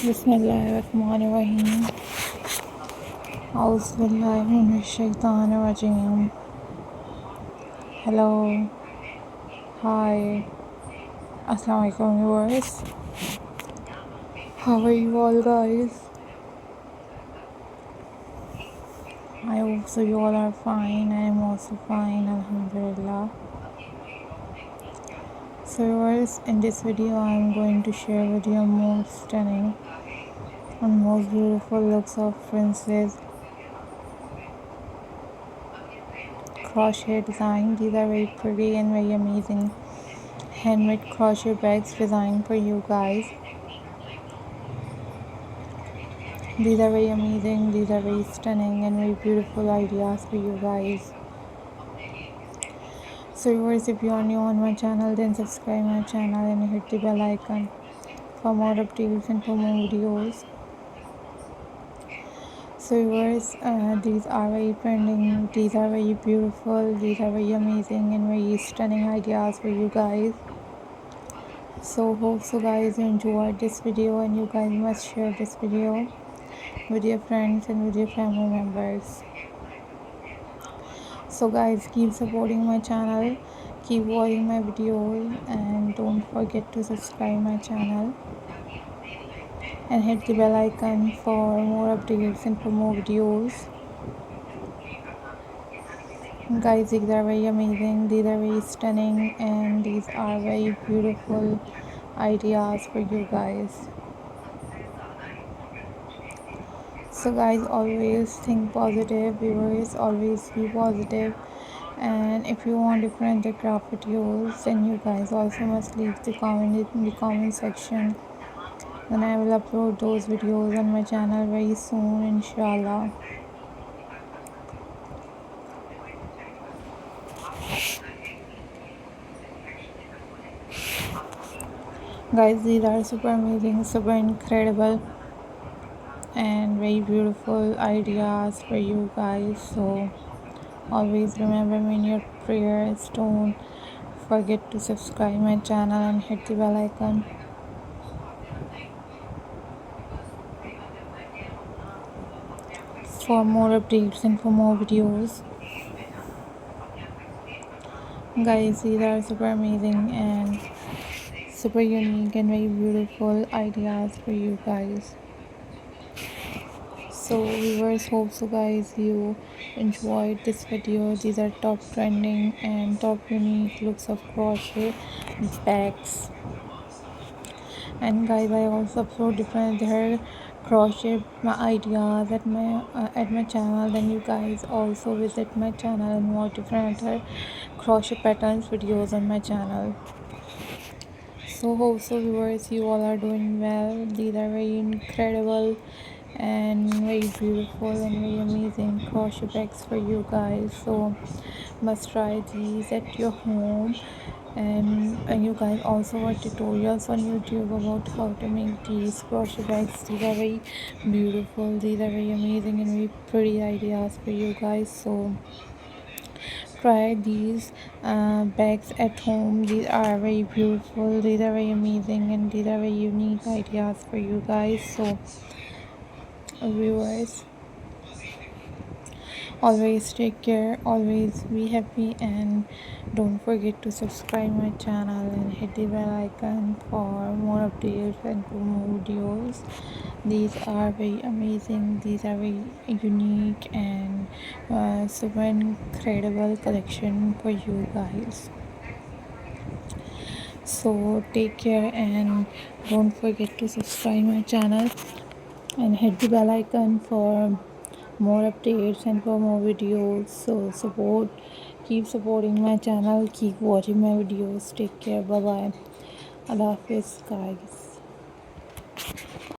बिस्मिल्लाहिर्रहमानिर्रहीम। औज़ुबिल्लाहि मिनश्शैतानिर्रजीम। Hello, hi, assalamu alaikum viewers. How are you all guys? I hope so you all are fine. I am also fine, alhamdulillah. So viewers, in this video I am going to share with you most stunning and most beautiful looks of princess crochet design. These are very pretty and very amazing handmade crochet bags designed for you guys. These are very amazing, these are very stunning and very beautiful ideas for you guys. So viewers, if you are new on my channel, then subscribe my channel and hit the bell icon for more updates and for more videos. So viewers, these are very trending, these are very beautiful, these are very amazing and very stunning ideas for you guys. So hope so guys you enjoyed this video, and you guys must share this video with your friends and with your family members. So guys, keep supporting my channel, keep watching my videos, and don't forget to subscribe my channel and hit the bell icon for more updates and for more videos. Guys, these are very amazing, these are very stunning, and these are very beautiful ideas for you guys. So guys, always think positive, viewers, always be positive. And if you want different craft videos, then you guys also must leave the comment in the comment section. Then I will upload those videos on my channel very soon, inshallah. Guys, these are super amazing, super incredible and very beautiful ideas for you guys. So always remember me in your prayers. Don't forget to subscribe my channel and hit the bell icon for more updates and for more videos. Guys, these are super amazing and super unique and very beautiful ideas for you guys. So viewers, hope so guys you enjoyed this video. These are top trending and top unique looks of crochet bags. And guys, I also upload different other crochet ideas at my channel. Then you guys also visit my channel and watch different other crochet patterns videos on my channel. So hope so viewers you all are doing well. These are very incredible and very beautiful and very amazing crochet bags for you guys. So must try these at your home. And you guys also watch tutorials on YouTube about how to make these crochet bags. These are very beautiful, these are very amazing and very pretty ideas for you guys. So try these bags at home. These are very beautiful, these are very amazing, and these are very unique ideas for you guys. So viewers, always take care, always be happy, and don't forget to subscribe my channel and hit the bell icon for more updates and for more videos. These are very amazing, these are very unique and super incredible collection for you guys. So take care and don't forget to subscribe my channel and hit the bell icon for more updates and for more videos. So keep supporting my channel, keep watching my videos. Take care, bye bye, Allah Hafiz guys.